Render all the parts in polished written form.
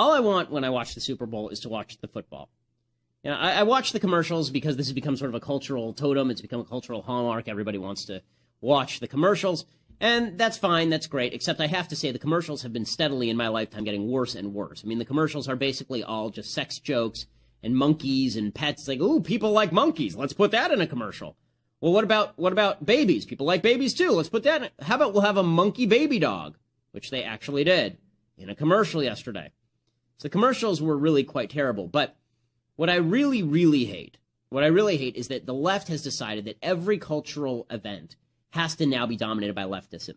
all I want when I watch the Super Bowl is to watch the football. You know, I watch the commercials because this has become sort of a cultural totem. It's become a cultural hallmark. Everybody wants to watch the commercials, and that's fine. That's great, except I have to say the commercials have been steadily in my lifetime getting worse and worse. I mean, the commercials are basically all just sex jokes and monkeys and pets. Like, ooh, people like monkeys. Let's put that in a commercial. Well, what about babies? People like babies too. Let's put that in. How about we'll have a monkey baby dog, which they actually did in a commercial yesterday. So the commercials were really quite terrible, but what I really, really hate is that the left has decided that every cultural event has to now be dominated by leftism.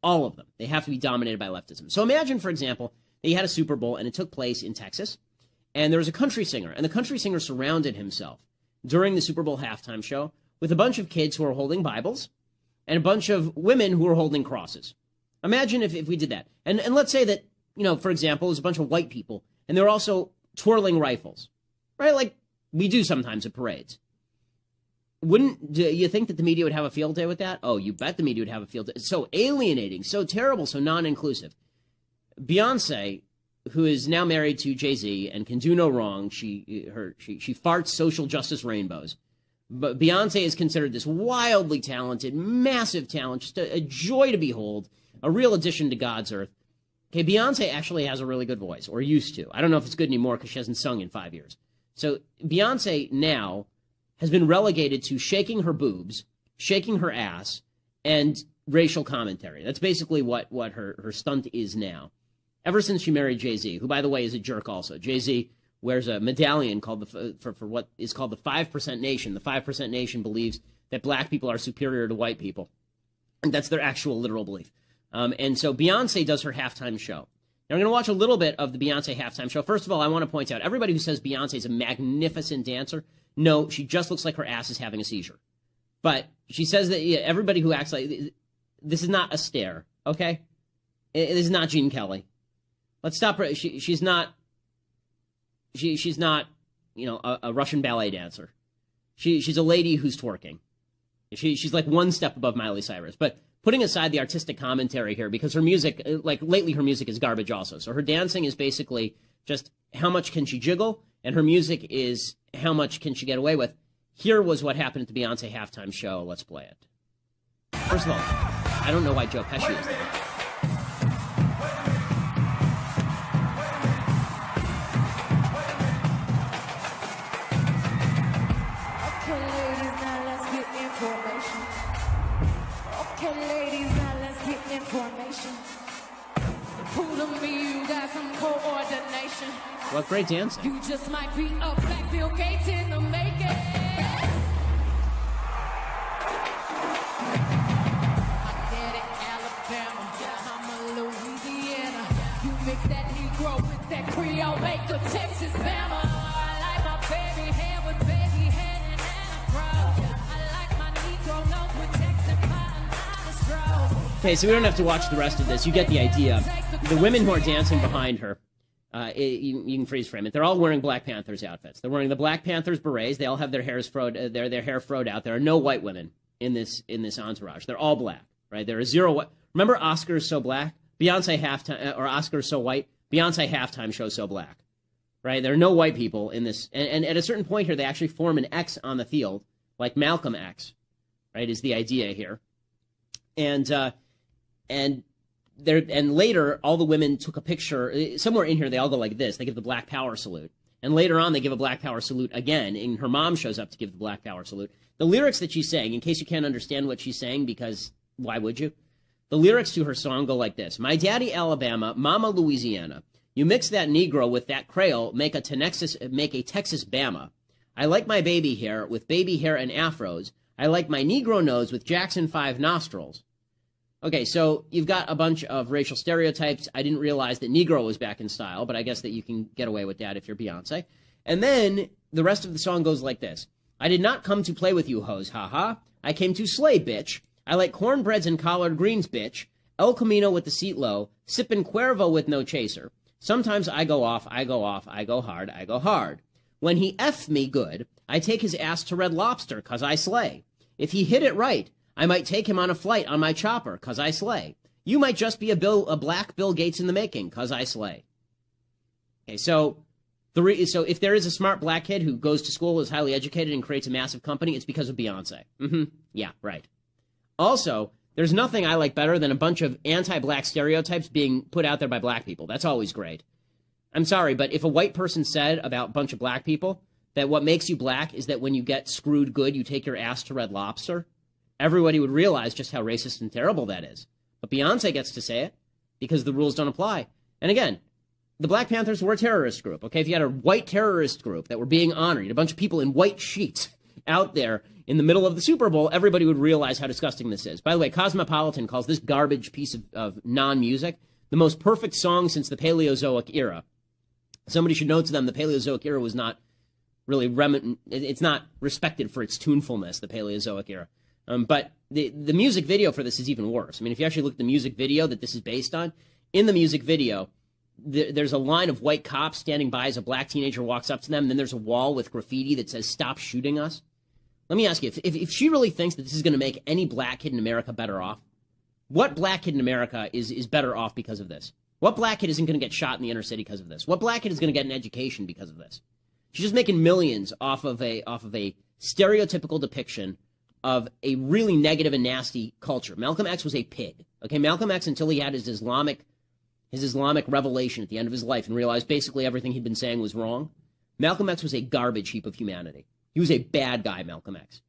All of them. They have to be dominated by leftism. So imagine, for example, that you had a Super Bowl and it took place in Texas, and there was a country singer, and the country singer surrounded himself during the Super Bowl halftime show with a bunch of kids who were holding Bibles and a bunch of women who were holding crosses. Imagine if we did that. And let's say that, you know, for example, there's a bunch of white people, and they're also twirling rifles. Right, like we do sometimes at parades. Do you think that the media would have a field day with that? Oh, you bet the media would have a field day. It's so alienating, so terrible, so non-inclusive. Beyonce, who is now married to Jay-Z and can do no wrong, she farts social justice rainbows. But Beyonce is considered this wildly talented, massive talent, just a joy to behold, a real addition to God's earth. Okay, Beyonce actually has a really good voice, or used to. I don't know if it's good anymore because she hasn't sung in 5 years. So Beyonce now has been relegated to shaking her boobs, shaking her ass, and racial commentary. That's basically what her stunt is now. Ever since she married Jay-Z, who, by the way, is a jerk also. Jay-Z wears a medallion called for what is called the 5% Nation. The 5% Nation believes that black people are superior to white people. And that's their actual literal belief. And so Beyonce does her halftime show. Now, we're going to watch a little bit of the Beyonce halftime show. First of all, I want to point out, everybody who says Beyonce is a magnificent dancer, no, she just looks like her ass is having a seizure. But she says that everybody who acts like, this is not a stare, okay? This is not Gene Kelly. Let's stop her. She's not, you know, a Russian ballet dancer. She's a lady who's twerking. She's like one step above Miley Cyrus. But putting aside the artistic commentary here, because her music, like lately her music is garbage also. So her dancing is basically just how much can she jiggle, and her music is how much can she get away with. Here was what happened at the Beyonce halftime show. Let's play it. First of all, I don't know why Joe Pesci is there. What great dancing. You just might be a black Bill Gates in the making. Alabama, I'm a Louisiana. You mix that Negro with that Creole, make a Texas Bama. I like my baby hair with baby hair and afro. I like my Negro nose with Texas nostrils. Okay, so we don't have to watch the rest of this. You get the idea. The women who are dancing behind her, you can freeze frame it. They're all wearing Black Panthers outfits. They're wearing the Black Panthers berets. They all have their hairs their hair froed out. There are no white women in this entourage. They're all black, right? There are zero white. Remember Oscar is so black? Beyonce halftime, or Oscar is so white? Beyonce halftime show so black, right? There are no white people in this. And at a certain point here, they actually form an X on the field, like Malcolm X, right? Is the idea here, and later, all the women took a picture. Somewhere in here, they all go like this. They give the Black Power salute. And later on, they give a Black Power salute again. And her mom shows up to give the Black Power salute. The lyrics that she's saying, in case you can't understand what she's saying, because why would you? The lyrics to her song go like this. My daddy, Alabama, mama, Louisiana. You mix that Negro with that Creole, make a Texas Bama. I like my baby hair with baby hair and afros. I like my Negro nose with Jackson 5 nostrils. Okay, so you've got a bunch of racial stereotypes. I didn't realize that Negro was back in style, but I guess that you can get away with that if you're Beyonce. And then the rest of the song goes like this. I did not come to play with you hoes, haha. I came to slay, bitch. I like cornbreads and collard greens, bitch. El Camino with the seat low. Sippin' Cuervo with no chaser. Sometimes I go off, I go off, I go hard, I go hard. When he F me good, I take his ass to Red Lobster, 'cause I slay. If he hit it right, I might take him on a flight on my chopper, 'cause I slay. You might just be a black Bill Gates in the making, 'cause I slay. Okay, so so if there is a smart black kid who goes to school, is highly educated, and creates a massive company, it's because of Beyonce. Yeah, right. Also, there's nothing I like better than a bunch of anti-black stereotypes being put out there by black people. That's always great. I'm sorry, but if a white person said about a bunch of black people that what makes you black is that when you get screwed good, you take your ass to Red Lobster, everybody would realize just how racist and terrible that is. But Beyonce gets to say it because the rules don't apply. And again, the Black Panthers were a terrorist group, okay? If you had a white terrorist group that were being honored, a bunch of people in white sheets out there in the middle of the Super Bowl, everybody would realize how disgusting this is. By the way, Cosmopolitan calls this garbage piece of non-music the most perfect song since the Paleozoic era. Somebody should note to them the Paleozoic era was not really it's not respected for its tunefulness, the Paleozoic era. But the music video for this is even worse. I mean, if you actually look at the music video that this is based on, in the music video, there's a line of white cops standing by as a black teenager walks up to them, and then there's a wall with graffiti that says, "Stop shooting us." Let me ask you, if she really thinks that this is going to make any black kid in America better off, what black kid in America is better off because of this? What black kid isn't going to get shot in the inner city because of this? What black kid is going to get an education because of this? She's just making millions off of a stereotypical depiction of a really negative and nasty culture. Malcolm X was a pig. Okay, Malcolm X, until he had his Islamic revelation at the end of his life and realized basically everything he'd been saying was wrong, Malcolm X was a garbage heap of humanity. He was a bad guy, Malcolm X.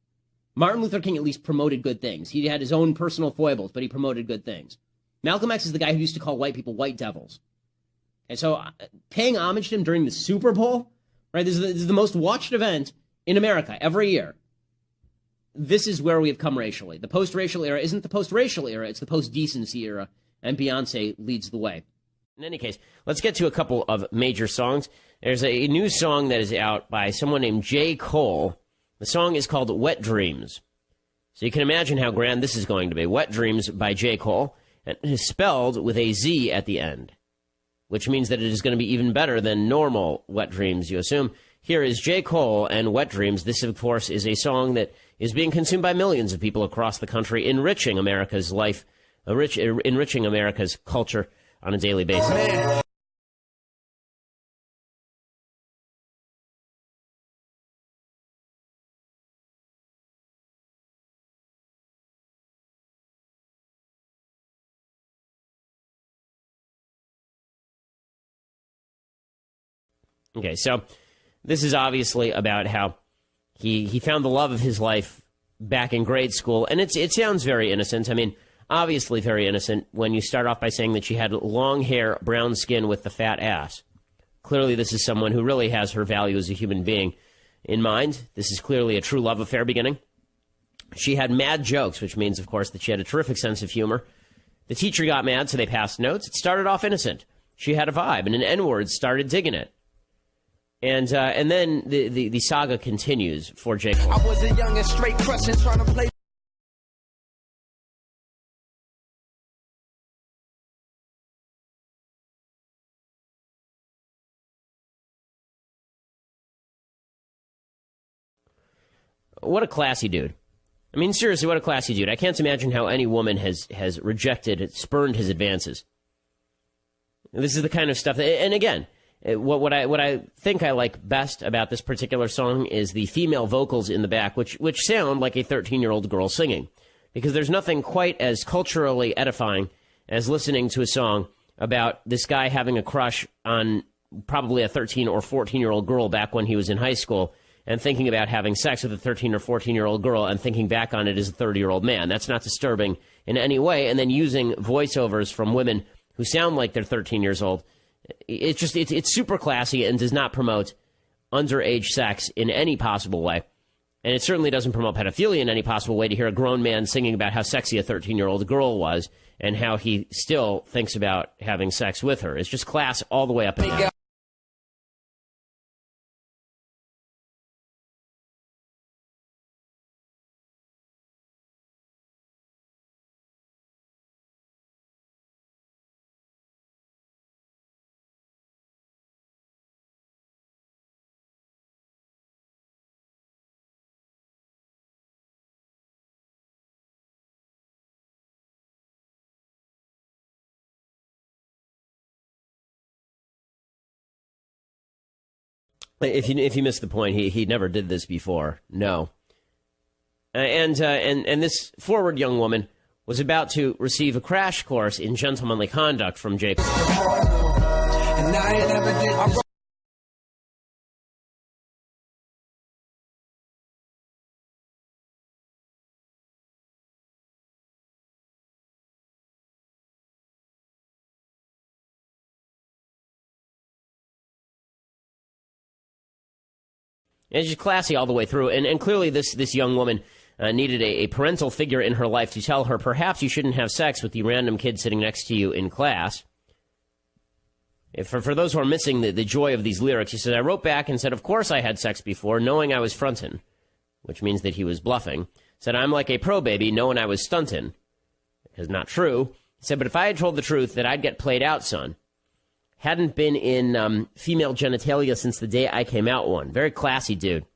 Martin Luther King at least promoted good things. He had his own personal foibles, but he promoted good things. Malcolm X is the guy who used to call white people white devils. And so paying homage to him during the Super Bowl, right? This is the most watched event in America every year. This is where we have come racially. The post-racial era isn't the post-racial era, it's the post-decency era, and Beyonce leads the way. In any case, let's get to a couple of major songs. There's a new song that is out by someone named J.Cole. The song is called Wet Dreams. So you can imagine how grand this is going to be. Wet Dreams by J.Cole. And it is spelled with a Z at the end, which means that it is going to be even better than normal Wet Dreams, you assume. Here is J.Cole and Wet Dreams. This, of course, is a song that is being consumed by millions of people across the country, enriching America's life, enriching America's culture on a daily basis. Man. Okay, so this is obviously about how he found the love of his life back in grade school, and it sounds very innocent. I mean, obviously very innocent when you start off by saying that she had long hair, brown skin with the fat ass. Clearly, this is someone who really has her value as a human being in mind. This is clearly a true love affair beginning. She had mad jokes, which means, of course, that she had a terrific sense of humor. The teacher got mad, so they passed notes. It started off innocent. She had a vibe, and an N-word started digging it. And then the saga continues for J.Cole. I was a young and straight crushing, trying to play. What a classy dude. I mean, seriously, what a classy dude. I can't imagine how any woman has rejected, spurned his advances. This is the kind of stuff that, and again, what I think I like best about this particular song is the female vocals in the back, which sound like a 13-year-old girl singing. Because there's nothing quite as culturally edifying as listening to a song about this guy having a crush on probably a 13 or 14-year-old girl back when he was in high school, and thinking about having sex with a 13 or 14-year-old girl and thinking back on it as a 30-year-old man. That's not disturbing in any way. And then using voiceovers from women who sound like they're 13 years old. It's super classy and does not promote underage sex in any possible way. And it certainly doesn't promote pedophilia in any possible way to hear a grown man singing about how sexy a 13-year-old girl was and how he still thinks about having sex with her. It's just class all the way up and down. If you missed the point, he never did this before. No. And this forward young woman was about to receive a crash course in gentlemanly conduct from J.Cole. And she's classy all the way through. And clearly this young woman needed a parental figure in her life to tell her, perhaps you shouldn't have sex with the random kid sitting next to you in class. For those who are missing the joy of these lyrics, he said, I wrote back and said, of course I had sex before, knowing I was frontin', which means that he was bluffing. Said, I'm like a pro baby, knowing I was stuntin'. Because not true. He said, but if I had told the truth that I'd get played out, son. Hadn't been in female genitalia since the day I came out one. Very classy dude.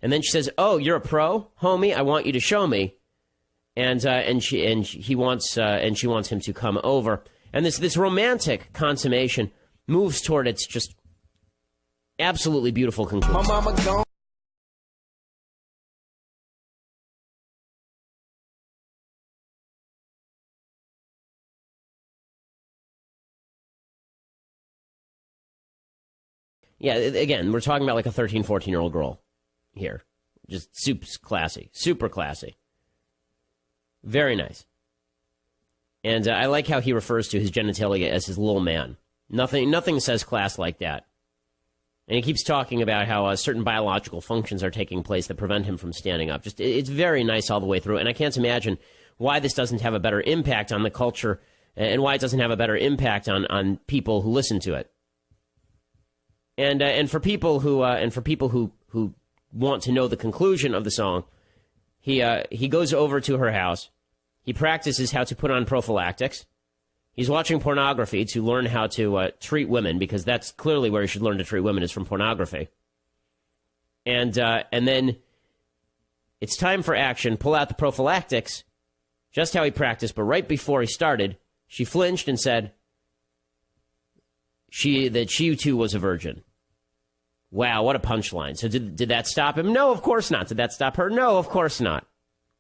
And then she says, oh, you're a pro? Homie, I want you to show me. And she wants him to come over. And this romantic consummation moves toward its just absolutely beautiful conclusion. My mama gone. Yeah, again, we're talking about like a 13, 14-year-old girl here. Just super classy. Very nice. And I like how he refers to his genitalia as his little man. Nothing says class like that. And he keeps talking about how certain biological functions are taking place that prevent him from standing up. Just it's very nice all the way through. And I can't imagine why this doesn't have a better impact on the culture and why it doesn't have a better impact on people who listen to it. And for people who want to know the conclusion of the song, he goes over to her house. He practices how to put on prophylactics. He's watching pornography to learn how to treat women, because that's clearly where you should learn to treat women, is from pornography. And then it's time for action. Pull out the prophylactics, just how he practiced. But right before he started, she flinched and said that she too was a virgin. Wow, what a punchline. So did that stop him? No, of course not. Did that stop her? No, of course not.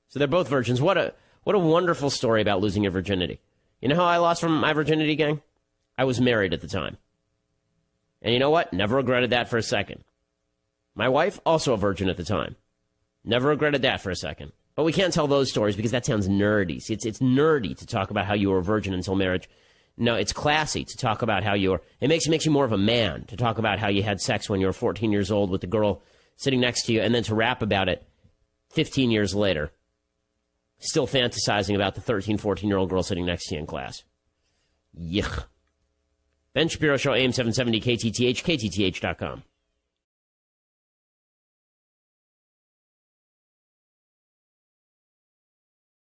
So they're both virgins. What a wonderful story about losing your virginity. You know how I lost from my virginity, gang? I was married at the time. And you know what? Never regretted that for a second. My wife, also a virgin at the time. Never regretted that for a second. But we can't tell those stories because that sounds nerdy. See, it's nerdy to talk about how you were a virgin until marriage. No, it's classy to talk about how you were. It makes you more of a man to talk about how you had sex when you were 14 years old with the girl sitting next to you, and then to rap about it 15 years later, still fantasizing about the 13, 14-year-old girl sitting next to you in class. Yuck. Ben Shapiro Show, AM 770, KTTH, KTTH.com.